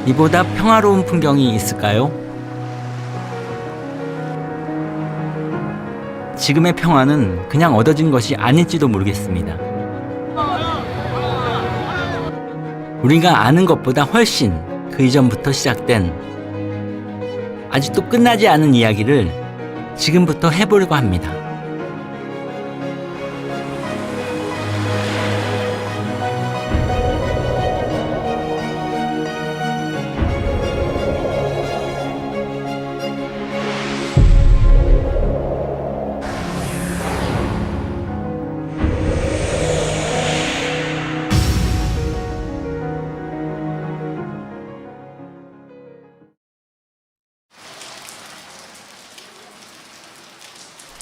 이보다 평화로운 풍경이 있을까요? 지금의 평화는 그냥 얻어진 것이 아닐지도 모르겠습니다. 우리가 아는 것보다 훨씬 그 이전부터 시작된 아직도 끝나지 않은 이야기를 지금부터 해보려고 합니다.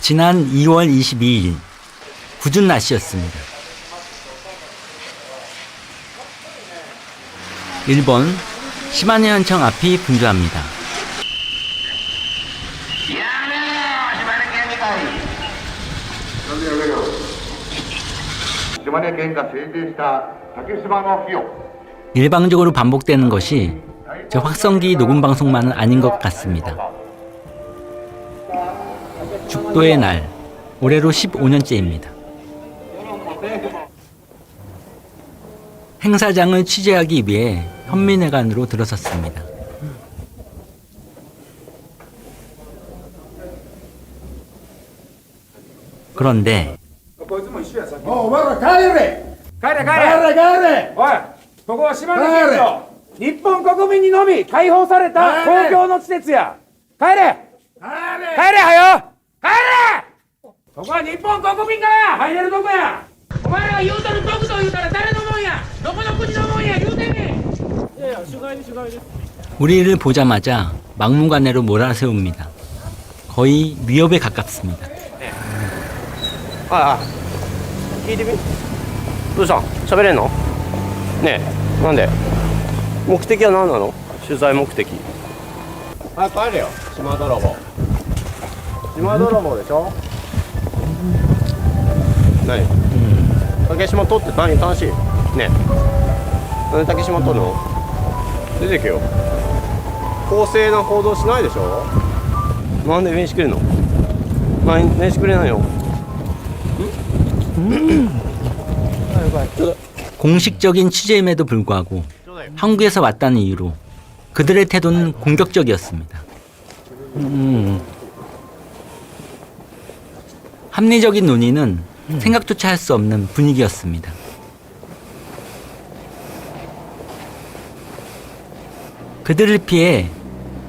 지난 2월 22일 궂은 날씨였습니다. 일본 시마네현청 앞이 분주합니다. 일방적으로 반복되는 것이 저 확성기 녹음 방송만은 아닌 것 같습니다. 죽도의 날, 올해로 15년째입니다. 행사장을 취재하기 위해 현민회관으로 들어섰습니다. 그런데 お前ら帰れ帰れ帰れ帰れおいここは島根県と日本国民にのみ開放された公共の施設や帰れ帰れ帰れはよ帰れここは日本国民が入れるとこやお前らが言うとる国土言うたら誰のもんやどこの国のもんや言うてんねんいやいや取材です 우리를 보자마자 막무가내로 몰아세웁니다. 거의 위협에 가깝습니다. ああ聞いてみどうしたん喋れんのねえなんで目的は何なの取材目的はい帰れよ島泥棒島泥棒でしょ何竹島取って何楽しいねえなんで竹島取るの出てけよ公正な報道しないでしょなんで名刺くれんの名刺くれないよ공식적인 취재임에도 불구하고 한국에서 왔다는 이유로 그들의 태도는 공격적이었습니다. 합리적인 논의는 생각조차 할 수 없는 분위기였습니다. 그들을 피해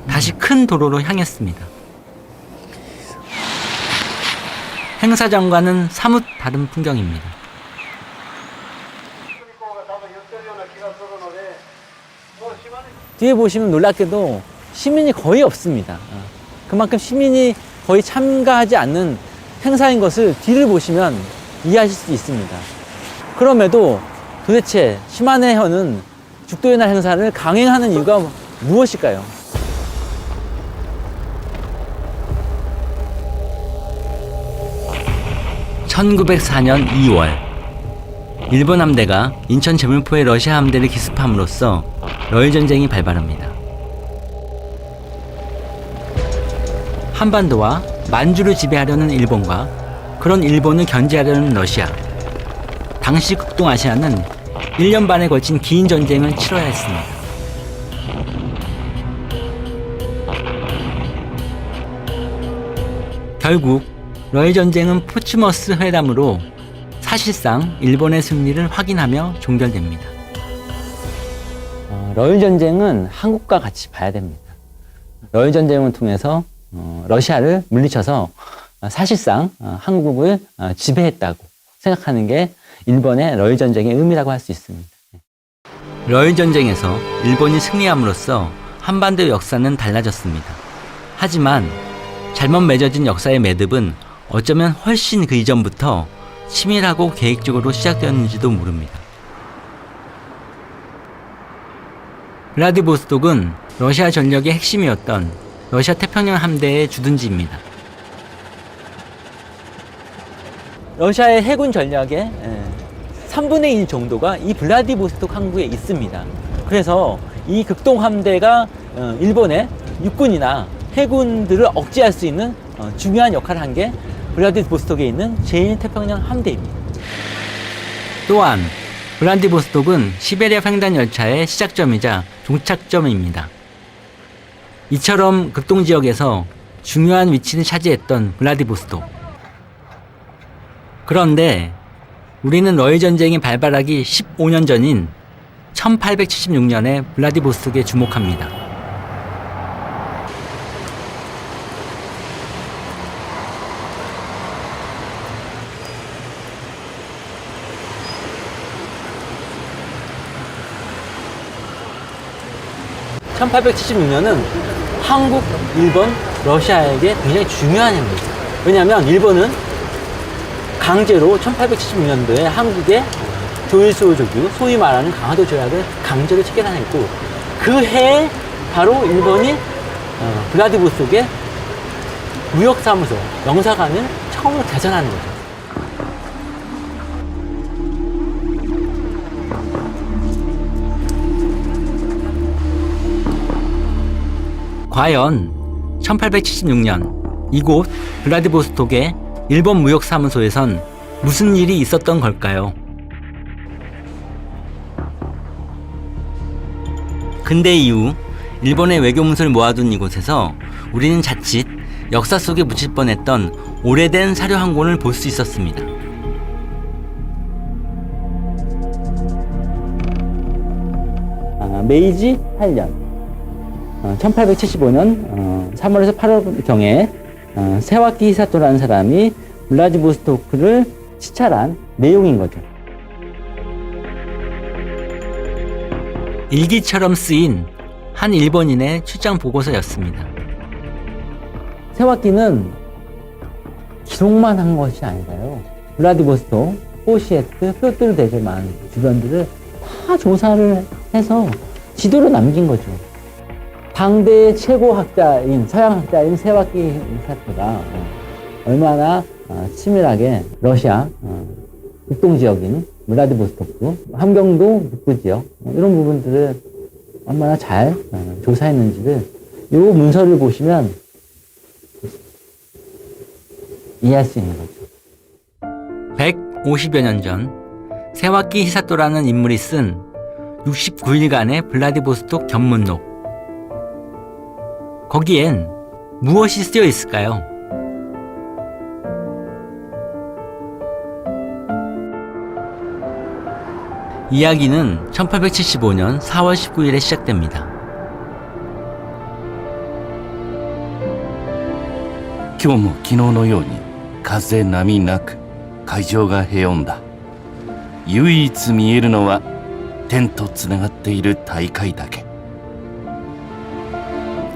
다시 큰 도로로 향했습니다. 행사장과는 사뭇 다른 풍경입니다. 뒤에 보시면 놀랍게도 시민이 거의 없습니다. 그만큼 시민이 거의 참가하지 않는 행사인 것을 뒤를 보시면 이해하실 수 있습니다. 그럼에도 도대체 시마네현은 죽도의 날 행사를 강행하는 이유가 무엇일까요? (1904년 2월) 일본 함대가 인천 제물포의 러시아 함대를 기습함으로써 러일 전쟁이 발발합니다. 한반도와 만주를 지배하려는 일본과 그런 일본을 견제하려는 러시아. 당시 극동아시아는 1년 반에 걸친 긴 전쟁을 치러야 했습니다. 결국 러일 전쟁은 포츠머스 회담으로 사실상 일본의 승리를 확인하며 종결됩니다. 러일 전쟁은 한국과 같이 봐야 됩니다. 러일 전쟁을 통해서 러시아를 물리쳐서 사실상 한국을 지배했다고 생각하는 게 일본의 러일 전쟁의 의미라고 할 수 있습니다. 러일 전쟁에서 일본이 승리함으로써 한반도의 역사는 달라졌습니다. 하지만 잘못 맺어진 역사의 매듭은 어쩌면 훨씬 그 이전부터 치밀하고 계획적으로 시작되었는지도 모릅니다. 블라디보스톡은 러시아 전력의 핵심이었던 러시아 태평양 함대의 주둔지입니다. 러시아의 해군 전략의 3분의 1 정도가 이 블라디보스톡 항구에 있습니다. 그래서 이 극동 함대가 일본의 육군이나 해군들을 억제할 수 있는 중요한 역할을 한 게 블라디보스톡에 있는 제1태평양 함대입니다. 또한 블라디보스톡은 시베리아 횡단 열차의 시작점이자 종착점입니다. 이처럼 극동 지역에서 중요한 위치를 차지했던 블라디보스톡. 그런데 우리는 러일 전쟁이 발발하기 15년 전인 1876년에 블라디보스톡에 주목합니다. (1876년은) 한국, 일본, 러시아에게 굉장히 중요한 해입니다. 왜냐하면 일본은 강제로 1876년도에 한국의 조일소 조규, 소위 말하는 강화도 조약을 강제로 체결하고, 그 해에 바로 일본이 블라디보스톡에 무역사무소, 영사관을 처음으로 개설하는 거죠. 과연 1876년 이곳 블라디보스톡의 일본 무역사무소에선 무슨 일이 있었던 걸까요? 근대 이후 일본의 외교문서를 모아둔 이곳에서 우리는 자칫 역사 속에 묻힐 뻔했던 오래된 사료 한 권을 볼 수 있었습니다. 메이지 8년 1875년 3월에서 8월경에 세와키 히사토라는 사람이 블라디보스토크를 시찰한 내용인 거죠. 일기처럼 쓰인 한 일본인의 출장 보고서였습니다. 세와키는 기록만 한 것이 아니라요, 블라디보스토크, 호시에트, 뾰트르 대제만 주변들을 다 조사를 해서 지도로 남긴 거죠. 당대의 최고 학자인, 서양 학자인 세와키 히사토가 얼마나 치밀하게 러시아 극동 지역인 블라디보스토크, 함경도 북부 지역 이런 부분들을 얼마나 잘 조사했는지를 이 문서를 보시면 이해할 수 있는 거죠. 150여 년 전 세와키 히사토라는 인물이 쓴 69일간의 블라디보스톡 견문록. 거기엔 무엇이 쓰여 있을까요? 이야기는 1875년 4월 19일에 시작됩니다. 今日も昨日のように風波なく海上が平穏だ。唯一見えるのは天とつながっている大海だけ。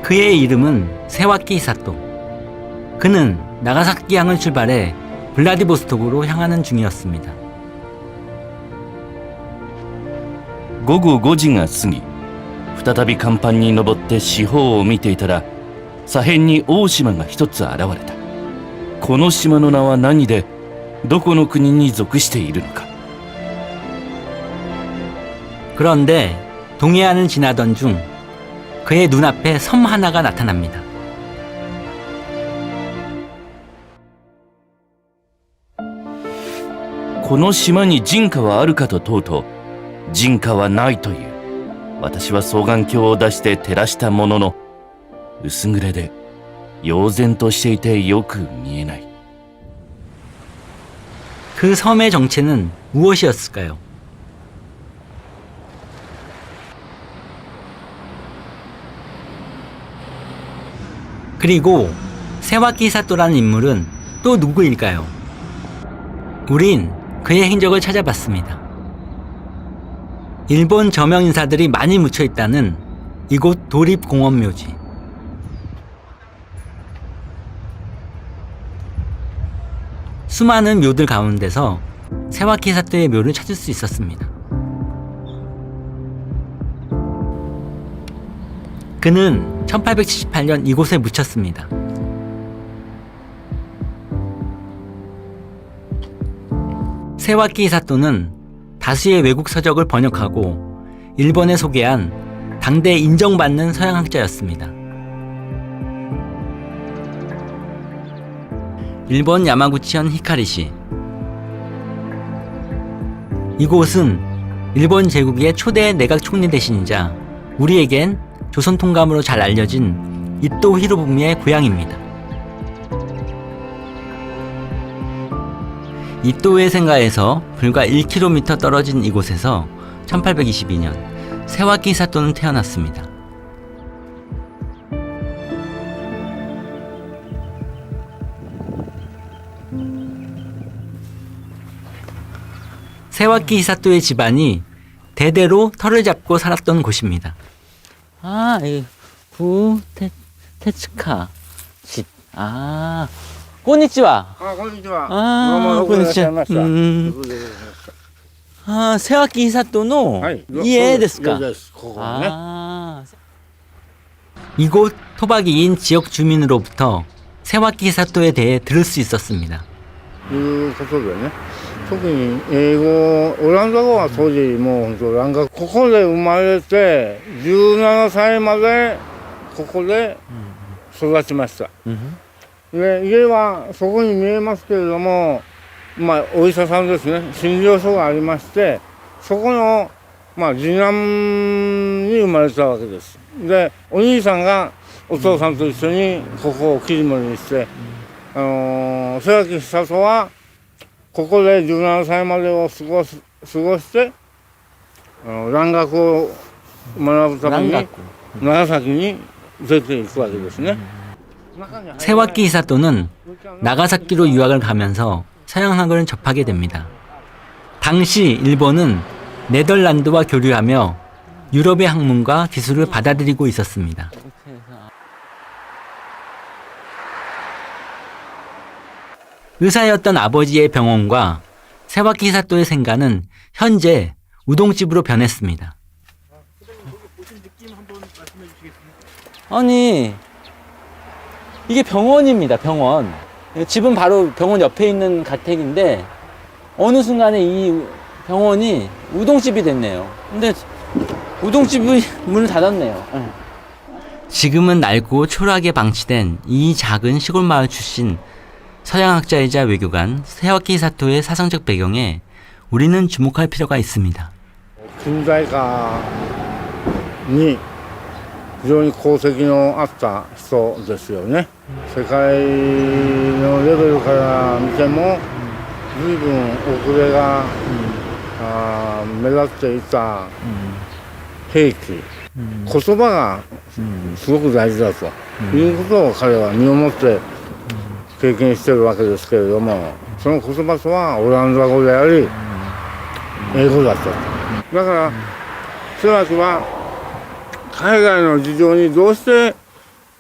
그의 이름은 세와키 히사토. 그는 나가사키항을 출발해 블라디보스톡으로 향하는 중이었습니다. 午後5時が過ぎ、再び甲板に登って四方を見ていたら、左辺に大島が一つ現れた。この島の名は何で、どこの国に属しているのか。 그런데 동해안을 지나던 중 그의 눈앞에 섬 하나가 나타납니다. "この島に人家はあるかと問うと、人家はないという。私は双眼鏡を出して照らしたものの、薄暗で悠然としていてよく見えない。 그 섬의 정체는 무엇이었을까요? 그리고 세와키 히사토라는 인물은 또 누구일까요? 우린 그의 행적을 찾아봤습니다. 일본 저명 인사들이 많이 묻혀 있다는 이곳 도립공원묘지. 수많은 묘들 가운데서 세와키 히사토의 묘를 찾을 수 있었습니다. 그는 1878년 이곳에 묻혔습니다. 세와키 히사토는 다수의 외국 서적을 번역하고 일본에 소개한 당대 인정받는 서양학자였습니다. 일본 야마구치현 히카리시. 이곳은 일본 제국의 초대 내각 총리 대신이자 우리에겐 조선 통감으로 잘 알려진 이토 히로부미의 고향입니다. 이토우의 생가에서 불과 1km 떨어진 이곳에서 1822년 세와키 사토는 태어났습니다. 세와키 히사토의 집안이 대대로 털을 잡고 살았던 곳입니다. 아, 이 테츠카 집. 아, 꼬니치와. あ、こんにちは。あーどうも、お世話になりました。こんにちはご苦労様でした 아, 세와키 히사토의 はい 家ですか? そうですここはね。 아, 이곳 토박이인 지역 주민으로부터 세와키 히사토에 대해 들을 수 있었습니다. いうことでね。特に英語、オランダ語は当時もう本当蘭学、ここで生まれて17歳までここで育ちました。で家はそこに見えますけれども、まあ、お医者さんですね、診療所がありまして、そこの、まあ、次男に生まれたわけです。でお兄さんがお父さんと一緒にここを切り盛りにして、瀬脇久人はここで17歳までを過ごして蘭学を学ぶために長崎に出ていくわけですね。 세와키 히사토는 나가사키로 유학을 가면서 서양학을 접하게 됩니다. 당시 일본은 네덜란드와 교류하며 유럽의 학문과 기술을 받아들이고 있었습니다. 의사였던 아버지의 병원과 세와키 히사토의 생가는 현재 우동집으로 변했습니다. 아니, 이게 병원입니다, 병원. 집은 바로 병원 옆에 있는 가택인데 어느 순간에 이 병원이 우동집이 됐네요. 근데 우동집이 문을 닫았네요. 지금은 낡고 초라하게 방치된 이 작은 시골 마을 출신 서양학자이자 외교관 세와키 히사토의 사상적 배경에 우리는 주목할 필요가 있습니다. 近代化に非常に功績のあった人ですよね。世界のレベルから見ても随分遅れが、目立っていた兵器、言葉がすごく大事だということを彼は身をもって経験しているわけですけれども、その言葉とはオランダ語であり英語だったと。だから瀬脇は海外の事情にどうして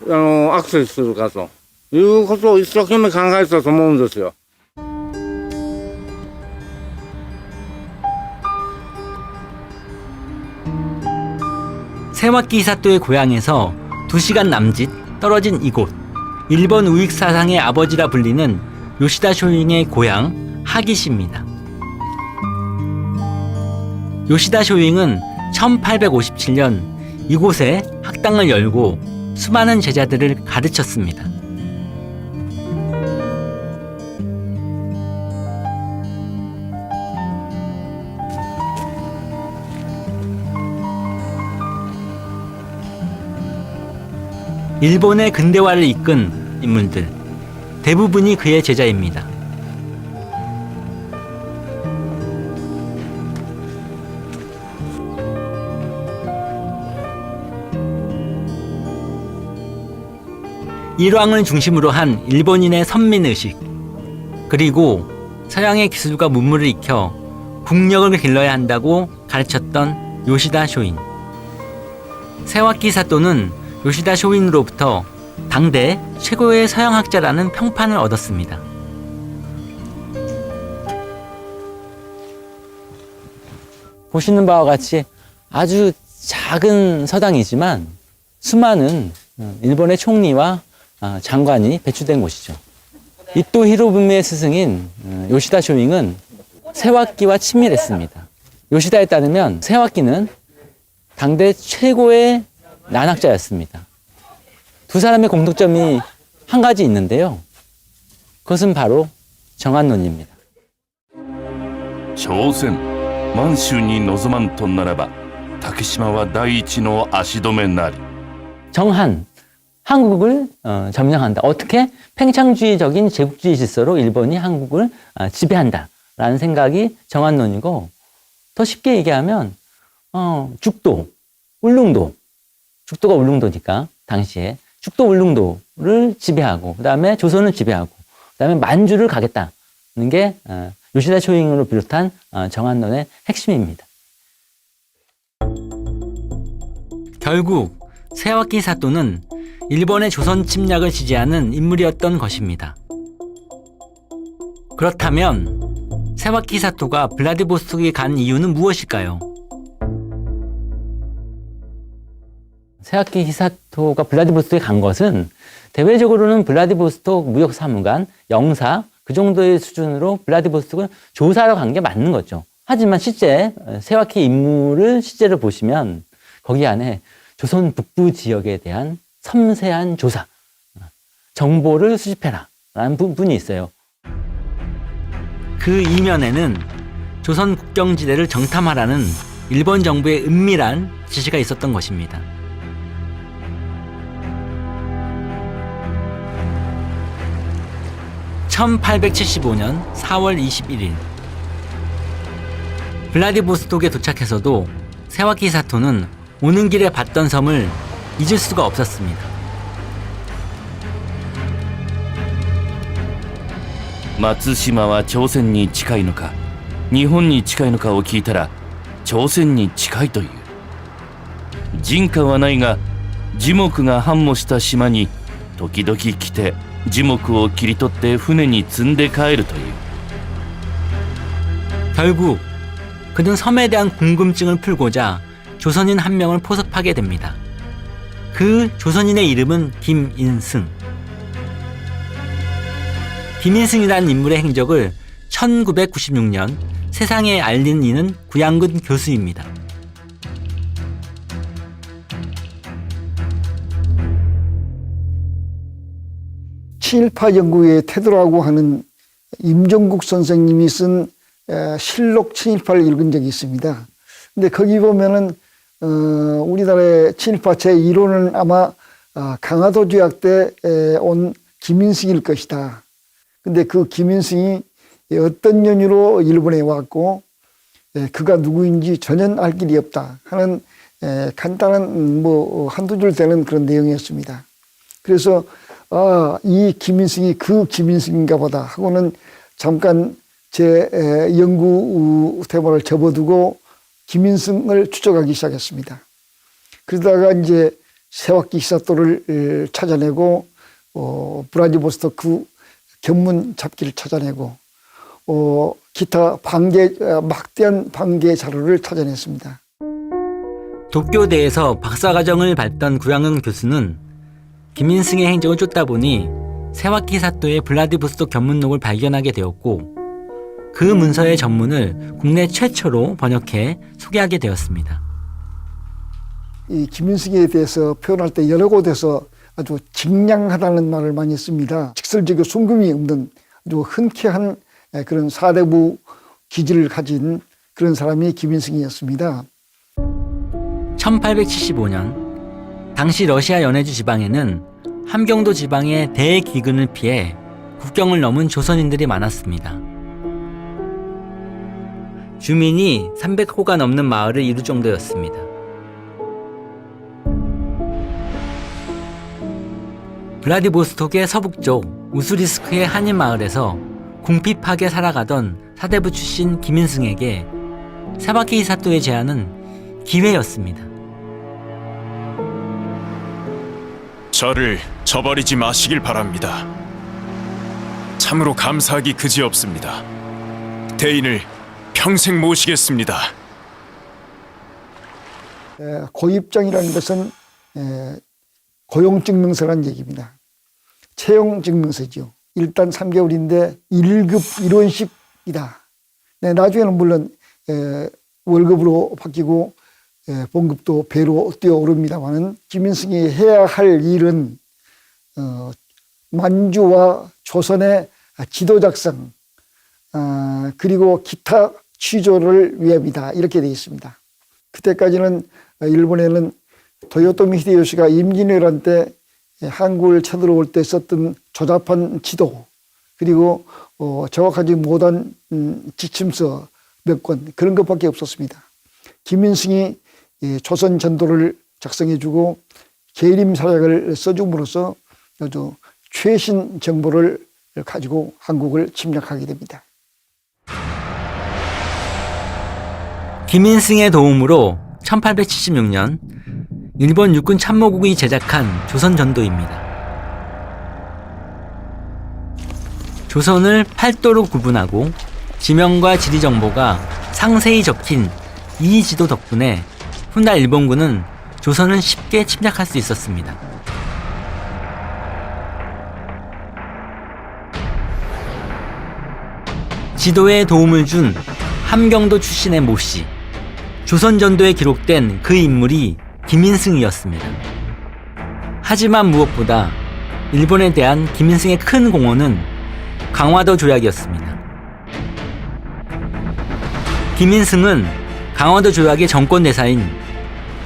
アクセスするかということを一生懸命考えてたと思うんですよ。 세와키 히사토의 고향에서 2시간 남짓 떨어진 이곳, 일본 우익 사상의 아버지라 불리는 요시다 쇼잉의 고향 하기시입니다. 요시다 쇼잉은 1857년 이곳에 학당을 열고 수많은 제자들을 가르쳤습니다. 일본의 근대화를 이끈 인물들, 대부분이 그의 제자입니다. 일왕을 중심으로 한 일본인의 선민의식, 그리고 서양의 기술과 문물을 익혀 국력을 길러야 한다고 가르쳤던 요시다 쇼인. 세와키 히사토는 요시다 쇼인으로부터 당대 최고의 서양학자라는 평판을 얻었습니다. 보시는 바와 같이 아주 작은 서당이지만 수많은 일본의 총리와 장관이 배출된 곳이죠. 이토 히로부미의 스승인 요시다 쇼잉은 세와키와 친밀했습니다. 요시다에 따르면 세와키는 당대 최고의 난학자였습니다. 두 사람의 공통점이 한 가지 있는데요. 그것은 바로 정한론입니다. 朝鮮満州に臨まんとならば竹島は第一の足止めなり 정한, 한국을 점령한다. 어떻게? 팽창주의적인 제국주의 질서로 일본이 한국을 지배한다라는 생각이 정한론이고, 더 쉽게 얘기하면 죽도, 울릉도, 죽도가 울릉도니까 당시에 죽도 울릉도를 지배하고, 그 다음에 조선을 지배하고, 그 다음에 만주를 가겠다는 게 요시다 쇼잉을 비롯한 정한론의 핵심입니다. 결국 세와키 사토는 일본의 조선 침략을 지지하는 인물이었던 것입니다. 그렇다면 세와키 사토가 블라디보스톡에 간 이유는 무엇일까요? 세와키 히사토가 블라디보스톡에 간 것은 대외적으로는 블라디보스톡 무역사무관, 영사 그 정도의 수준으로 블라디보스톡을 조사하러 간 게 맞는 거죠. 하지만 실제 세와키 임무를 실제로 보시면 거기 안에 조선 북부 지역에 대한 섬세한 조사, 정보를 수집해라 라는 부분이 있어요. 그 이면에는 조선 국경지대를 정탐하라는 일본 정부의 은밀한 지시가 있었던 것입니다. (1875년 4월 21일) 블라디보스톡에 도착해서도 세와키 사토는 오는 길에 봤던 섬을 잊을 수가 없었습니다.松島は朝鮮に近いのか日本に近いのかを聞いたら朝鮮に近いという。人家はないが樹木が繁茂した島に時々来て樹木を切り取って船に積んで帰るという。 결국 그는 섬에 대한 궁금증을 풀고자 조선인 한 명을 포섭하게 됩니다. 그 조선인의 이름은 김인승. 김인승이라는 인물의 행적을 1996년 세상에 알린 이는 구양근 교수입니다. 친일파 연구의 태도라고 하는 임종국 선생님이 쓴 실록 친일파를 읽은 적이 있습니다. 근데 거기 보면은 우리나라의 친일파 제1호는 아마 강화도 조약 때 온 김인승일 것이다. 근데 그 김인승이 어떤 연유로 일본에 왔고 그가 누구인지 전혀 알 길이 없다 하는 간단한 한두 줄 되는 그런 내용이었습니다. 그래서 이 김인승이 그 김인승인가 보다 하고는 잠깐 제 연구 테마를 접어두고 김인승을 추적하기 시작했습니다. 그러다가 이제 세와키 히사토를 찾아내고 블라디보스토크 그 견문 잡기를 찾아내고 기타 막대한 방계 자료를 찾아냈습니다. 도쿄대에서 박사과정을 밟던 구양은 교수는 김인승의 행적을 쫓다 보니 세와키 사토의 블라디보스톡 견문록을 발견하게 되었고, 그 문서의 전문을 국내 최초로 번역해 소개하게 되었습니다. 이 김인승에 대해서 표현할 때 여러 곳에서 아주 직량하다는 말을 많이 씁니다. 직설적이고 숨김이 없는 아주 흔쾌한 그런 사대부 기질을 가진 그런 사람이 김인승이었습니다. 1875년 당시 러시아 연해주 지방에는 함경도 지방의 대기근을 피해 국경을 넘은 조선인들이 많았습니다. 주민이 300호가 넘는 마을을 이룰 정도였습니다. 블라디보스톡의 서북쪽 우수리스크의 한인 마을에서 궁핍하게 살아가던 사대부 출신 김인승에게 세와키 히사토의 제안은 기회였습니다. 저를 저버리지 마시길 바랍니다. 참으로 감사하기 그지없습니다. 대인을 평생 모시겠습니다. 고입장이라는 것은 고용증명서라는 얘기입니다. 채용증명서죠. 일단 3개월인데 1급 1원씩이다. 나중에는 물론 월급으로 바뀌고 봉급도 배로 뛰어오릅니다만은 김일성이 해야 할 일은 만주와 조선의 지도 작성 그리고 기타 취조를 위함이다 이렇게 되어 있습니다. 그때까지는 일본에는 도요토미 히데요시가 임진왜란 때 한국을 쳐들어올 때 썼던 조잡한 지도 그리고 정확하지 못한 지침서 몇 권 그런 것밖에 없었습니다. 김일성이 조선 전도를 작성해주고 계림 사약을 써줌으로써 아주 최신 정보를 가지고 한국을 침략하게 됩니다. 김일성의 도움으로 1876년 일본 육군 참모국이 제작한 조선전도입니다. 조선을 8도로 구분하고 지명과 지리 정보가 상세히 적힌 이 지도 덕분에 훗날 일본군은 조선을 쉽게 침략할 수 있었습니다. 지도에 도움을 준 함경도 출신의 모씨, 조선전도에 기록된 그 인물이 김일성이었습니다. 하지만 무엇보다 일본에 대한 김일성의 큰 공헌은 강화도 조약이었습니다. 김일성은 강화도 조약의 정권대사인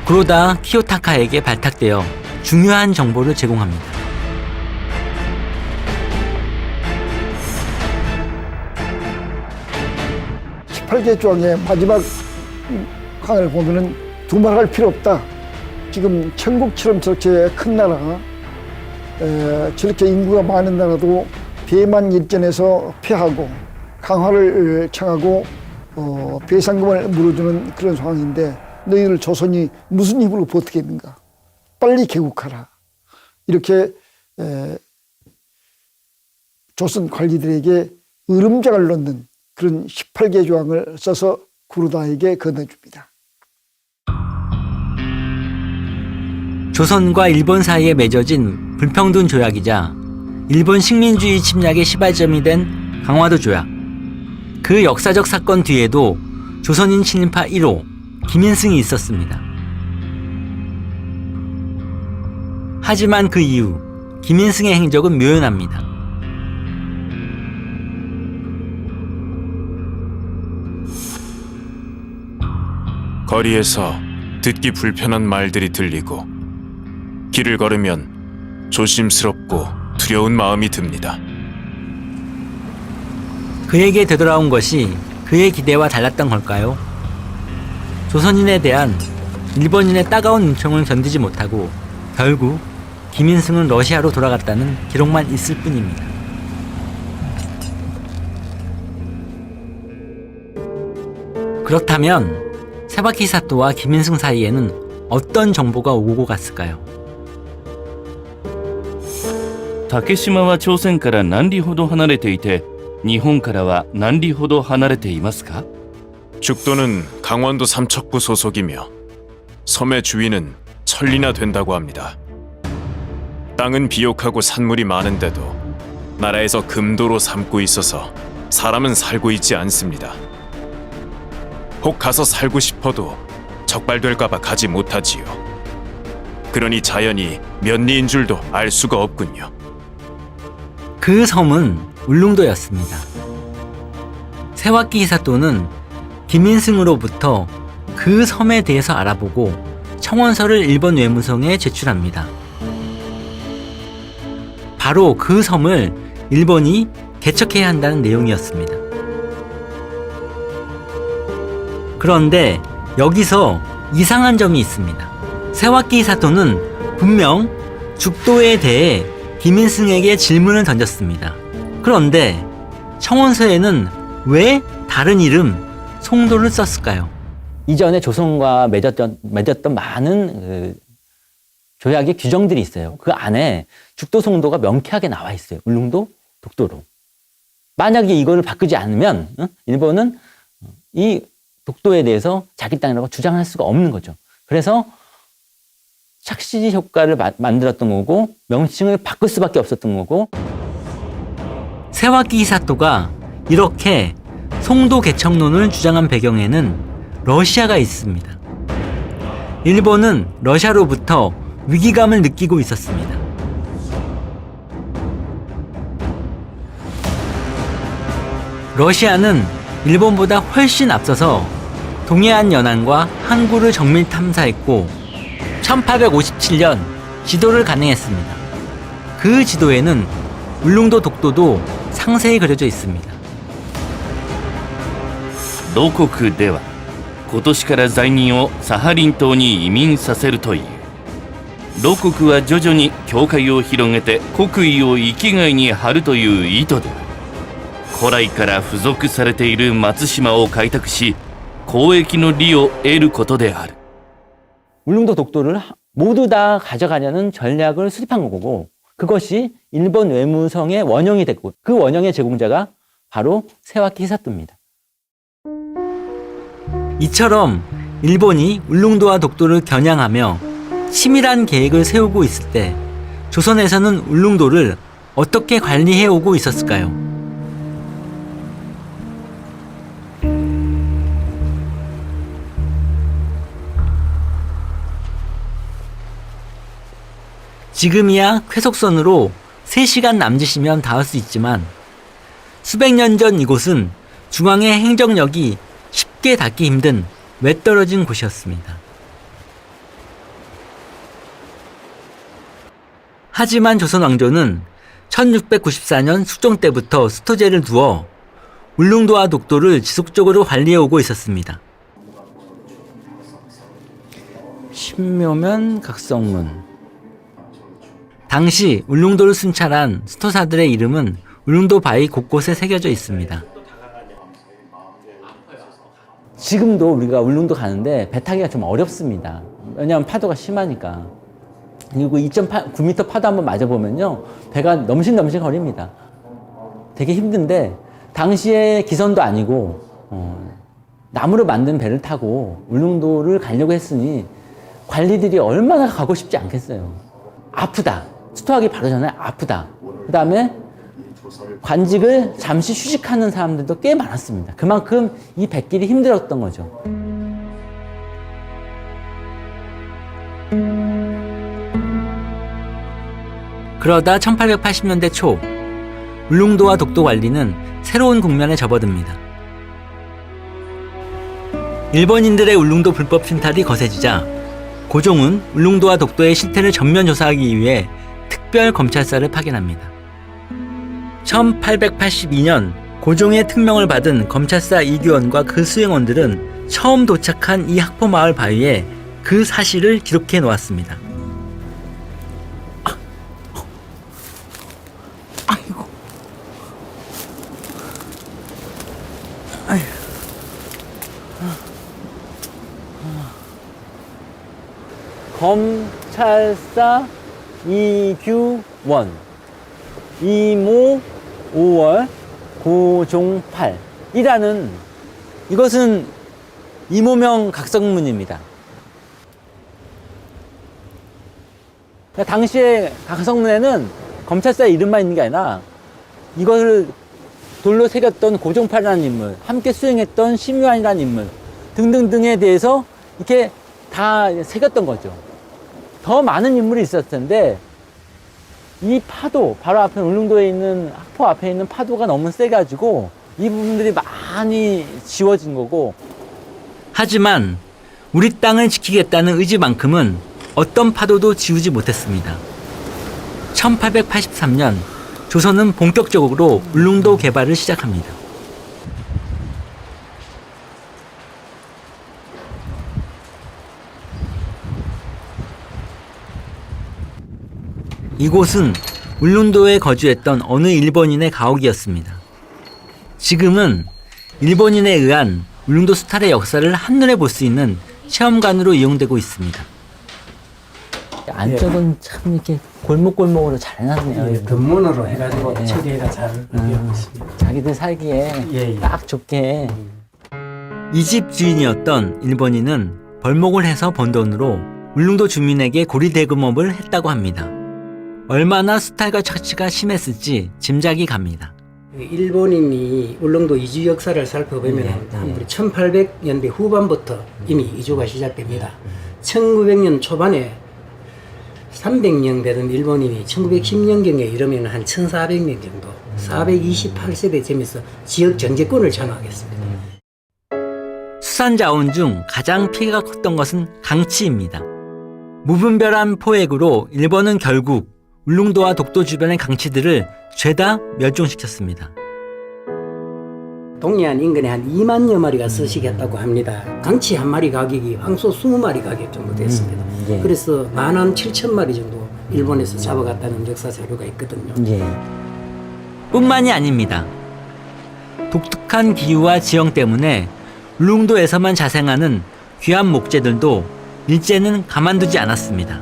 구로다 키요타카에게 발탁되어 중요한 정보를 제공합니다. (18개) 조항의 마지막 항을 보면은 두말할 필요 없다. 지금 천국처럼 저렇게 큰 나라, 저렇게 인구가 많은 나라도 대만 일전에서 패하고 강화를 청하고 배상금을 물어주는 그런 상황인데 너희들 조선이 무슨 힘으로 버티겠는가? 빨리 개국하라. 이렇게 조선 관리들에게 으름장을 놓는 그런 18개 조항을 써서 구로다에게 건네줍니다. 조선과 일본 사이에 맺어진 불평등 조약이자 일본 식민주의 침략의 시발점이 된 강화도 조약. 그 역사적 사건 뒤에도 조선인 친일파 1호 김일성이 있었습니다. 하지만 그 이후 김일성의 행적은 묘연합니다. 거리에서 듣기 불편한 말들이 들리고 길을 걸으면 조심스럽고 두려운 마음이 듭니다. 그에게 되돌아온 것이 그의 기대와 달랐던 걸까요? 조선인에 대한 일본인의 따가운 은총을 견디지 못하고 결국 김일성은 러시아로 돌아갔다는 기록만 있을 뿐입니다. 그렇다면 세바키 사토와 김일성 사이에는 어떤 정보가 오고 갔을까요? 竹島は朝鮮から何里ほど離れていて日本からは何里ほど離れていますか? 죽도는 강원도 삼척부 소속이며 섬의 주위는 1000리나 된다고 합니다. 땅은 비옥하고 산물이 많은데도 나라에서 금도로 삼고 있어서 사람은 살고 있지 않습니다. 혹 가서 살고 싶어도 적발될까봐 가지 못하지요. 그러니 자연히 몇 리인 줄도 알 수가 없군요. 그 섬은 울릉도였습니다. 세와키 히사토는 김일성으로부터 그 섬에 대해서 알아보고 청원서를 일본 외무성에 제출합니다. 바로 그 섬을 일본이 개척해야 한다는 내용이었습니다. 그런데 여기서 이상한 점이 있습니다. 세와키 히사토는 분명 죽도에 대해 김일성에게 질문을 던졌습니다. 그런데 청원서에는 왜 다른 이름 송도를 썼을까요? 이전에 조선과 맺었던 많은 조약의 규정들이 있어요. 그 안에 죽도 송도가 명쾌하게 나와 있어요. 울릉도, 독도로. 만약에 이거를 바꾸지 않으면 일본은 이 독도에 대해서 자기 땅이라고 주장할 수가 없는 거죠. 그래서 착시 효과를 만들었던 거고 명칭을 바꿀 수밖에 없었던 거고 세와키 히사토가 이렇게 송도 개척론을 주장한 배경에는 러시아가 있습니다. 일본은 러시아로부터 위기감을 느끼고 있었습니다. 러시아는 일본보다 훨씬 앞서서 동해안 연안과 항구를 정밀 탐사했고 1857년 지도를 간행했습니다. 그 지도에는 울릉도 독도도 상세히 그려져 있습니다. 同国では今年から罪人をサハリン島に移民させるという。同国は徐々に境界を広げて国威を域外に張るという意図である。古来から付属されている松島を開拓し交易の利を得ることである。 울릉도 독도를 모두 다 가져가려는 전략을 수립한 거고 그것이 일본 외무성의 원형이 됐고 그 원형의 제공자가 바로 세와키 히사토입니다. 이처럼 일본이 울릉도와 독도를 겨냥하며 치밀한 계획을 세우고 있을 때 조선에서는 울릉도를 어떻게 관리해 오고 있었을까요? 지금이야 쾌속선으로 3시간 남짓이면 닿을 수 있지만 수백 년 전 이곳은 중앙의 행정력이 쉽게 닿기 힘든 외떨어진 곳이었습니다. 하지만 조선 왕조는 1694년 숙종 때부터 수토제를 두어 울릉도와 독도를 지속적으로 관리해오고 있었습니다. 신묘면 각성문. 당시 울릉도를 순찰한 수토사들의 이름은 울릉도 바위 곳곳에 새겨져 있습니다. 지금도 우리가 울릉도 가는데 배 타기가 좀 어렵습니다. 왜냐하면 파도가 심하니까. 그리고 2.9m 파도 한번 맞아보면요, 배가 넘실넘실 거립니다. 되게 힘든데 당시에 기선도 아니고 나무로 만든 배를 타고 울릉도를 가려고 했으니 관리들이 얼마나 가고 싶지 않겠어요. 아프다. 수토하기 바로 전에 아프다. 그 다음에 관직을 잠시 휴식하는 사람들도 꽤 많았습니다. 그만큼 이 뱃길이 힘들었던 거죠. 그러다 1880년대 초 울릉도와 독도 관리는 새로운 국면에 접어듭니다. 일본인들의 울릉도 불법 침탈이 거세지자 고종은 울릉도와 독도의 실태를 전면 조사하기 위해 특별 검찰사를 파견합니다. 1882년 고종의 특명을 받은 검찰사 이규원과 그 수행원들은 처음 도착한 이 학포마을 바위에 그 사실을 기록해 놓았습니다. 검찰사 이규원 이모 5월 고종팔이라는 이것은 이모명 각성문입니다. 당시에 각성문에는 검찰사 이름만 있는 게 아니라 이것을 돌로 새겼던 고종팔이라는 인물, 함께 수행했던 심유한이라는 인물 등등등에 대해서 이렇게 다 새겼던 거죠. 더 많은 인물이 있었을 텐데 이 파도, 바로 앞에 울릉도에 있는 학포 앞에 있는 파도가 너무 세가지고 이 부분들이 많이 지워진 거고. 하지만 우리 땅을 지키겠다는 의지만큼은 어떤 파도도 지우지 못했습니다. 1883년 조선은 본격적으로 울릉도 개발을 시작합니다. 이곳은 울릉도에 거주했던 어느 일본인의 가옥이었습니다. 지금은 일본인에 의한 울릉도 수탈의 역사를 한눈에 볼 수 있는 체험관으로 이용되고 있습니다. 안쪽은 참 이렇게 골목골목으로 잘 해놨네요. 근문으로 해가지고 처리해가 잘 하고 있습니다. 자기들 살기에 예. 딱 좋게. 이 집 주인이었던 일본인은 벌목을 해서 번 돈으로 울릉도 주민에게 고리대금업을 했다고 합니다. 얼마나 수탈과 착취가 심했을지 짐작이 갑니다. 일본인이 울릉도 이주 역사를 살펴보면 1800년대 후반부터 이미 이주가 시작됩니다. 1900년 초반에 300명 되던 일본인이 1910년경에 이르면 한 1400명 정도 428세대 점에서 지역 정제권을 장악했습니다. 수산자원 중 가장 피해가 컸던 것은 강치입니다. 무분별한 포획으로 일본은 결국 울릉도와 독도 주변의 강치들을 죄다 멸종시켰습니다. 동해안 인근에 한 2만여 마리가 서식했다고 합니다. 강치 한 마리 가격이 황소 20마리 가격 정도 됐습니다. 예. 그래서 17,000마리 정도 일본에서 잡아갔다는 역사 자료가 있거든요. 예. 뿐만이 아닙니다. 독특한 기후와 지형 때문에 울릉도에서만 자생하는 귀한 목재들도 일제는 가만두지 않았습니다.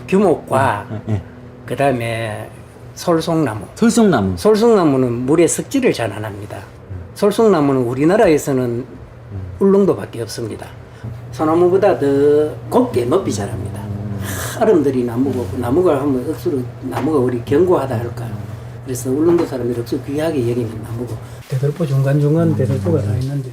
규목과 예. 그다음에 솔송나무. 솔송나무. 솔송나무는 물에 썩지를 잘 안 합니다. 솔송나무는 우리나라에서는 울릉도밖에 없습니다. 소나무보다 더 곱게 높이 자랍니다. 사람들이 나무가 하면 억수로 나무가 우리 견고하다 할까요? 그래서 울릉도 사람들이 억수로 귀하게 여기는 나무고 대들보 중간중간 대들보가 다 있는데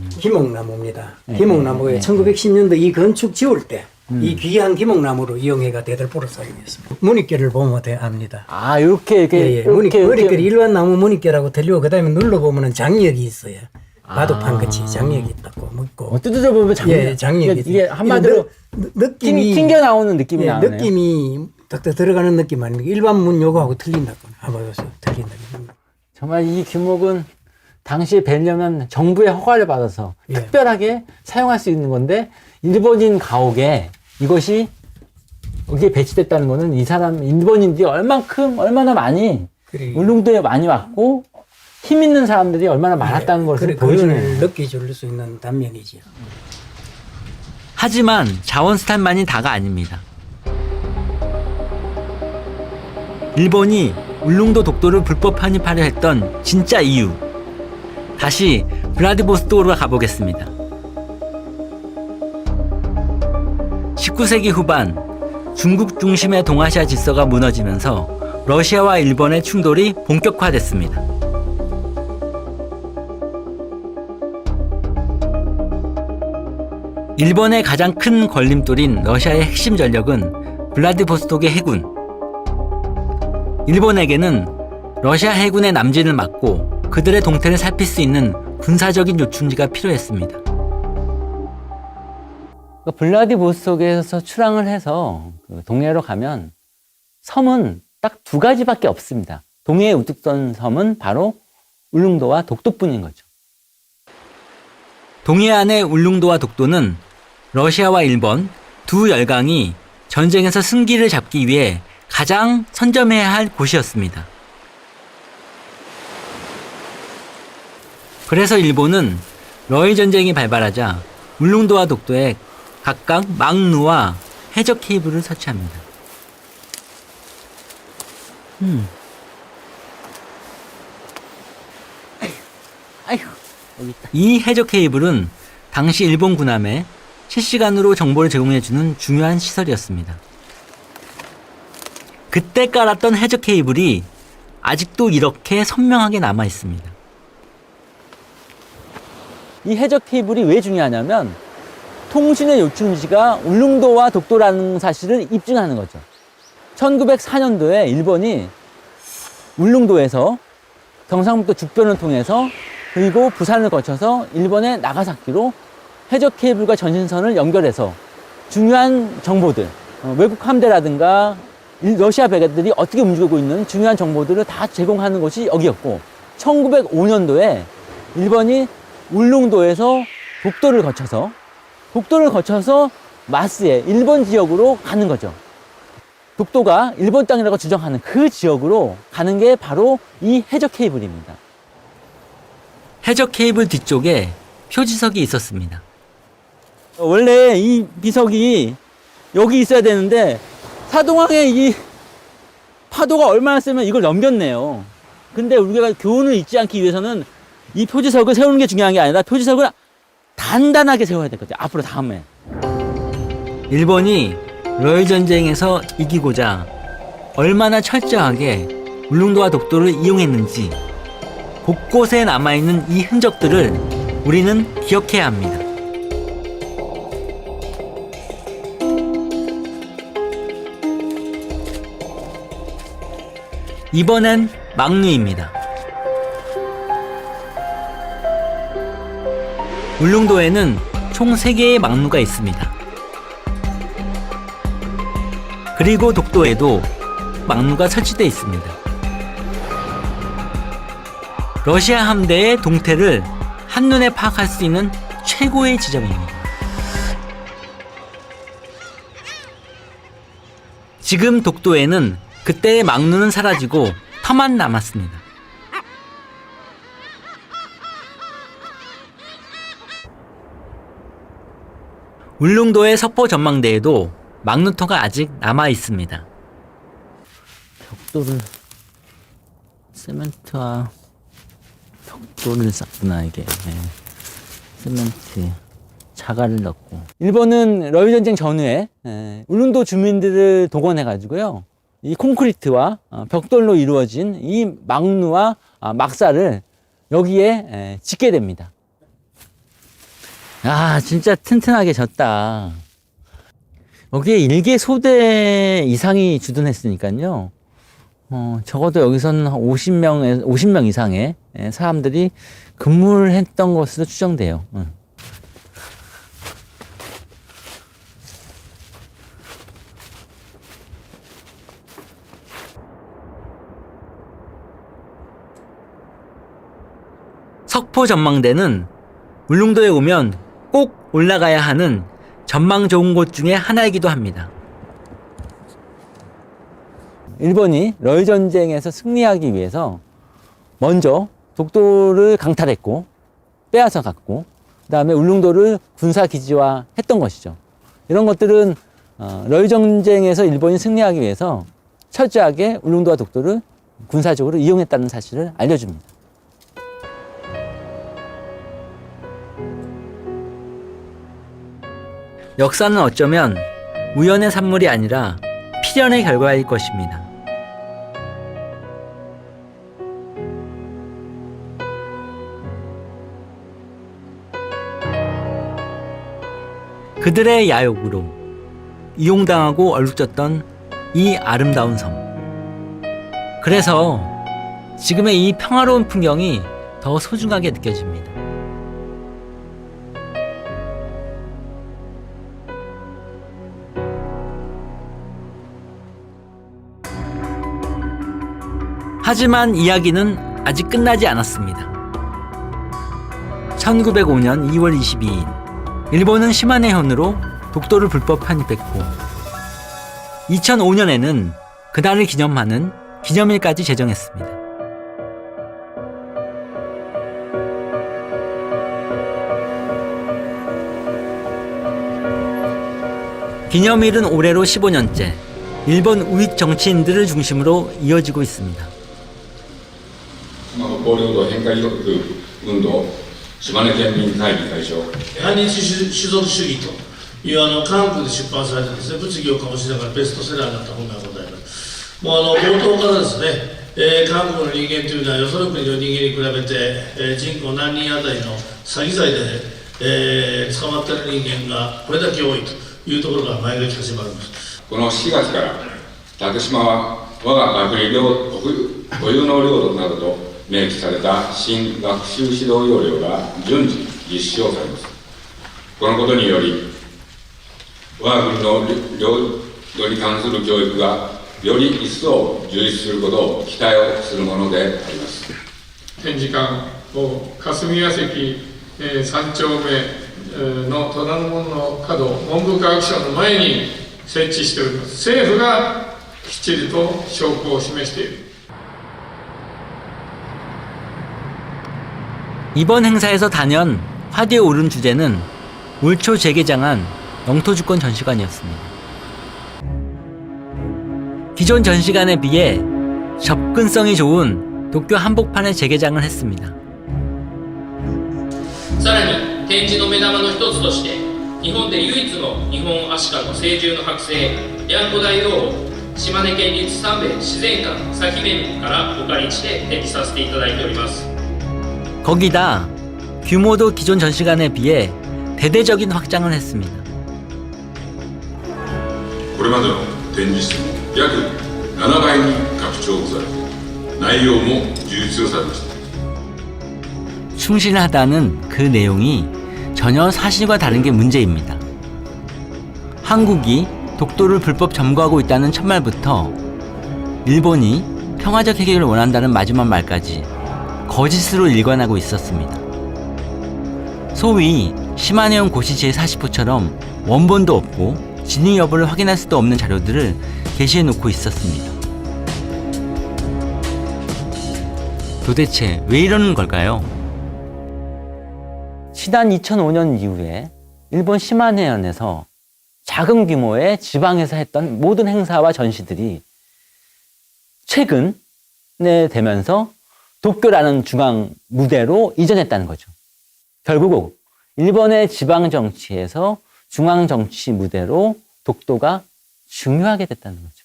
기목나무입니다. 기목나무에 1910년도 이 건축 지을 때 이 귀한 기목나무로 이용해가 대들보를 사용했습니다. 무늬결을 보면 압니다. 아, 이렇게 무늬결이 일반 나무 무늬결하고 들리고 그다음에 눌러보면 장력이 있어요. 바둑판 같이 장력이 있다고 묻고 뜯어져 보면 장력이 이게 한마디로 느낌이 튕겨 나오는 느낌이 나네요. 느낌이 탁탁 들어가는 느낌 아닙니까? 일반 문 요거하고 틀린다고 한번 여기서 틀린다. 정말 이 규목은 당시에 뵈려면 정부의 허가를 받아서 특별하게 사용할 수 있는 건데 일본인 가옥에 이것이 여기에 배치됐다는 거는 이 사람 일본인들이 얼마나 많이 울릉도에 많이 왔고 힘 있는 사람들이 얼마나 많았다는 것을 보여주는 느껴줄 수 있는 단면이지요. 하지만 자원수탈만이 다가 아닙니다. 일본이 울릉도 독도를 불법 편입하려 했던 진짜 이유. 다시 블라디보스토크로 가보겠습니다. 19세기 후반 중국 중심의 동아시아 질서가 무너지면서 러시아와 일본의 충돌이 본격화됐습니다. 일본의 가장 큰 걸림돌인 러시아의 핵심 전력은 블라디보스토크의 해군. 일본에게는 러시아 해군의 남진을 막고 그들의 동태를 살필 수 있는 군사적인 요충지가 필요했습니다. 블라디보스토크에서 출항을 해서 동해로 가면 섬은 딱 두 가지밖에 없습니다. 동해에 우뚝 선 섬은 바로 울릉도와 독도뿐인 거죠. 동해안의 울릉도와 독도는 러시아와 일본 두 열강이 전쟁에서 승기를 잡기 위해 가장 선점해야 할 곳이었습니다. 그래서 일본은 러일 전쟁이 발발하자 울릉도와 독도에 각각 막루와 해적 케이블을 설치합니다. 이 해적 케이블은 당시 일본 군함에 실시간으로 정보를 제공해주는 중요한 시설이었습니다. 그때 깔았던 해적 케이블이 아직도 이렇게 선명하게 남아 있습니다. 이 해적 케이블이 왜 중요하냐면 통신의 요충지가 울릉도와 독도라는 사실을 입증하는 거죠. 1904년도에 일본이 울릉도에서 경상북도 죽변을 통해서 그리고 부산을 거쳐서 일본의 나가사키로 해적 케이블과 전신선을 연결해서 중요한 정보들, 외국 함대라든가 러시아 배들이 어떻게 움직이고 있는 중요한 정보들을 다 제공하는 곳이 여기였고 1905년도에 일본이 울릉도에서 독도를 거쳐서 마스에 일본 지역으로 가는 거죠. 독도가 일본 땅이라고 주장하는 그 지역으로 가는 게 바로 이 해적 케이블입니다. 해적 케이블 뒤쪽에 표지석이 있었습니다. 원래 이 비석이 여기 있어야 되는데 사동항에 이 파도가 얼마나 세면 이걸 넘겼네요. 근데 우리가 교훈을 잊지 않기 위해서는 이 표지석을 세우는 게 중요한 게 아니라 표지석을 단단하게 세워야 되거든요. 앞으로 다음에. 일본이 러일 전쟁에서 이기고자 얼마나 철저하게 울릉도와 독도를 이용했는지 곳곳에 남아있는 이 흔적들을 우리는 기억해야 합니다. 이번엔 막루입니다. 울릉도에는 총 3개의 막루가 있습니다. 그리고 독도에도 막루가 설치되어 있습니다. 러시아 함대의 동태를 한눈에 파악할 수 있는 최고의 지점입니다. 지금 독도에는 그때의 막루는 사라지고 터만 남았습니다. 울릉도의 석포 전망대에도 막루터가 아직 남아 있습니다. 벽돌을 세멘트와 벽돌을 쌓구나 이게. 세멘트 자갈을 넣고. 일본은 러일 전쟁 전후에 울릉도 주민들을 동원해 가지고요, 이 콘크리트와 벽돌로 이루어진 이 막루와 막사를 여기에 짓게 됩니다. 아, 진짜 튼튼하게 졌다. 여기에 일개 소대 이상이 주둔했으니까요. 적어도 여기서는 50명 이상의 사람들이 근무를 했던 것으로 추정돼요. 석포 전망대는 울릉도에 오면 꼭 올라가야 하는 전망 좋은 곳 중에 하나이기도 합니다. 일본이 러일 전쟁에서 승리하기 위해서 먼저 독도를 강탈했고 빼앗아 갔고, 그 다음에 울릉도를 군사기지화 했던 것이죠. 이런 것들은 러일 전쟁에서 일본이 승리하기 위해서 철저하게 울릉도와 독도를 군사적으로 이용했다는 사실을 알려줍니다. 역사는 어쩌면 우연의 산물이 아니라 필연의 결과일 것입니다. 그들의 야욕으로 이용당하고 얼룩졌던 이 아름다운 섬. 그래서 지금의 이 평화로운 풍경이 더 소중하게 느껴집니다. 하지만 이야기는 아직 끝나지 않았습니다. 1905년 2월 22일, 일본은 시마네현으로 독도를 불법 편입했고, 2005년에는 그날을 기념하는 기념일까지 제정했습니다. 기념일은 올해로 15년째 일본 우익 정치인들을 중심으로 이어지고 있습니다. 北方領土返還運動、島根県民会議会長。反日種族主義という韓国で出版されてですね、物議を醸しながらベストセラーになった本がございます。もう冒頭からですね、韓国の人間というのはよその国の人間に比べて、人口何人あたりの詐欺罪で、捕まっている人間がこれだけ多いというところが前がき始まります。この4月から竹島は我が学領固有の領土などと明記された新学習指導要領が順次実施をされます。このことにより我が国の領土に関する教育がより一層充実することを期待をするものであります。展示館を霞が関3丁目の虎ノ門の角文部科学省の前に設置しております。政府がきっちりと証拠を示している。 이번 행사에서 단연 화두에 오른 주제는 올 초 재개장한 영토주권 전시관이었습니다. 기존 전시관에 비해 접근성이 좋은 도쿄 한복판에 재개장을 했습니다. さらに展示の目玉の一つとして日本で唯一の日本アシカの成獣の剥製ヤンコ大王を島根県立三部自然館崎面からお借りして展示させていただいております。 거기다 규모도 기존 전시관에 비해 대대적인 확장을 했습니다. これまでの展示室も約7倍に拡張され、内容も充実をされました。 충실하다는 그 내용이 전혀 사실과 다른 게 문제입니다. 한국이 독도를 불법 점거하고 있다는 첫말부터 일본이 평화적 해결을 원한다는 마지막 말까지 거짓으로 일관하고 있었습니다. 소위 시마네온 고시 제40호처럼 원본도 없고 진위 여부를 확인할 수도 없는 자료들을 게시해 놓고 있었습니다. 도대체 왜 이러는 걸까요? 지난 2005년 이후에 일본 시마네현에서 작은 규모의 지방에서 했던 모든 행사와 전시들이 최근에 되면서 도쿄라는 중앙 무대로 이전했다는 거죠. 결국 일본의 지방 정치에서 중앙 정치 무대로 독도가 중요하게 됐다는 거죠.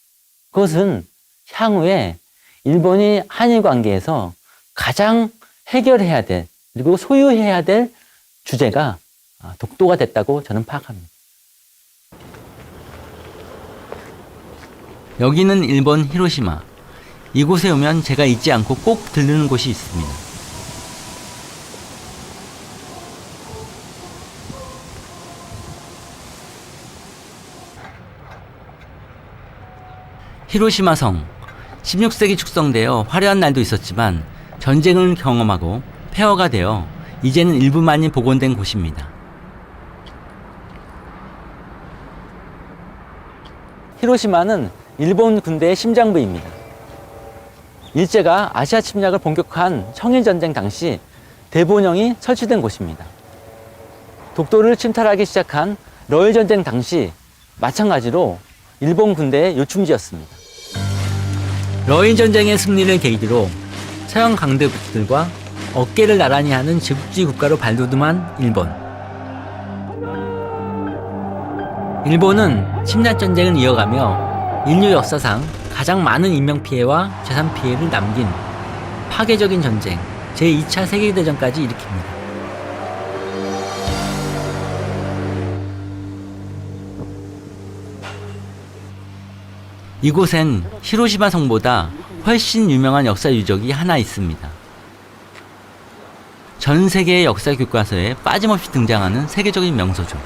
그것은 향후에 일본이 한일 관계에서 가장 해결해야 될, 그리고 소유해야 될 주제가 독도가 됐다고 저는 파악합니다. 여기는 일본 히로시마. 이곳에 오면 제가 잊지 않고 꼭 들르는 곳이 있습니다. 히로시마 성. 16세기 축성되어 화려한 날도 있었지만 전쟁을 경험하고 폐허가 되어 이제는 일부만이 복원된 곳입니다. 히로시마는 일본 군대의 심장부입니다. 일제가 아시아 침략을 본격화한 청일전쟁 당시 대본영이 설치된 곳입니다. 독도를 침탈하기 시작한 러일전쟁 당시 마찬가지로 일본 군대의 요충지였습니다. 러일전쟁의 승리를 계기로 서양 강대국들과 어깨를 나란히 하는 제국주의 국가로 발돋움한 일본. 일본은 침략전쟁을 이어가며 인류 역사상 가장 많은 인명피해와 재산 피해를 남긴 파괴적인 전쟁 제2차 세계대전까지 일으킵니다. 이곳엔 히로시마 성보다 훨씬 유명한 역사 유적이 하나 있습니다. 전 세계의 역사 교과서에 빠짐없이 등장하는 세계적인 명소죠.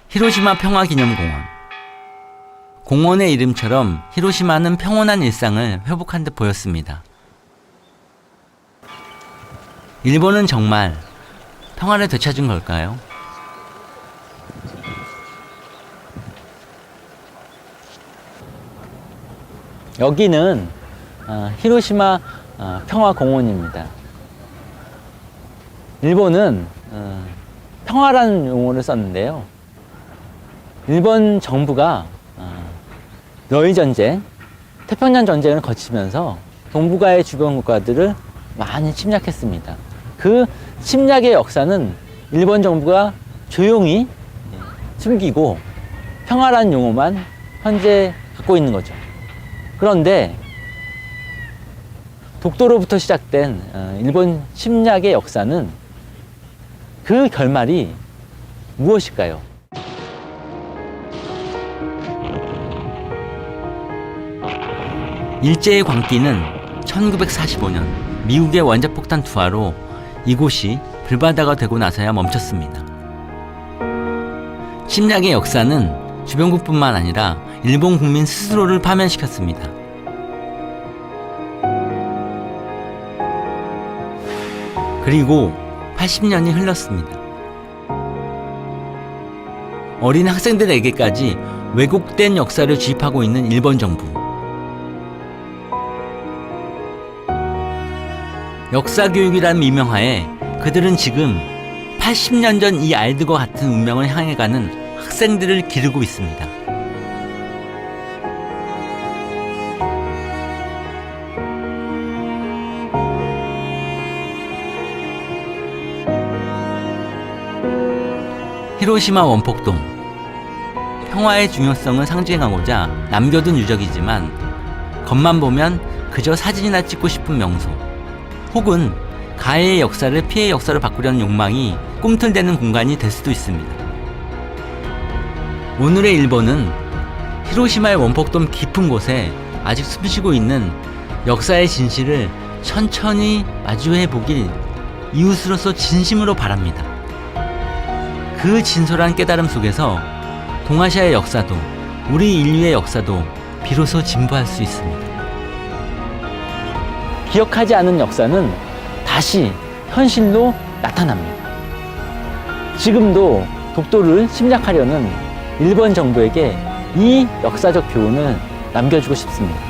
히로시마 평화기념공원. 공원의 이름처럼 히로시마는 평온한 일상을 회복한 듯 보였습니다. 일본은 정말 평화를 되찾은 걸까요? 여기는 히로시마 평화공원입니다. 일본은 평화라는 용어를 썼는데요. 일본 정부가 러일 전쟁, 태평양 전쟁을 거치면서 동북아의 주변 국가들을 많이 침략했습니다. 그 침략의 역사는 일본 정부가 조용히 숨기고 평화라는 용어만 현재 갖고 있는 거죠. 그런데 독도로부터 시작된 일본 침략의 역사는 그 결말이 무엇일까요? 일제의 광기는 1945년 미국의 원자폭탄 투하로 이곳이 불바다가 되고 나서야 멈췄습니다. 침략의 역사는 주변국뿐만 아니라 일본 국민 스스로를 파면시켰습니다. 그리고 80년이 흘렀습니다. 어린 학생들에게까지 왜곡된 역사를 주입하고 있는 일본 정부. 역사교육이라는 미명하에 그들은 지금 80년 전 이 아이들과 같은 운명을 향해 가는 학생들을 기르고 있습니다. 히로시마 원폭동. 평화의 중요성을 상징하고자 남겨둔 유적이지만 겉만 보면 그저 사진이나 찍고 싶은 명소, 혹은 가해의 역사를 피해의 역사로 바꾸려는 욕망이 꿈틀대는 공간이 될 수도 있습니다. 오늘의 일본은 히로시마의 원폭돔 깊은 곳에 아직 숨쉬고 있는 역사의 진실을 천천히 마주해 보길 이웃으로서 진심으로 바랍니다. 그 진솔한 깨달음 속에서 동아시아의 역사도 우리 인류의 역사도 비로소 진보할 수 있습니다. 기억하지 않은 역사는 다시 현실로 나타납니다. 지금도 독도를 침략하려는 일본 정부에게 이 역사적 교훈을 남겨주고 싶습니다.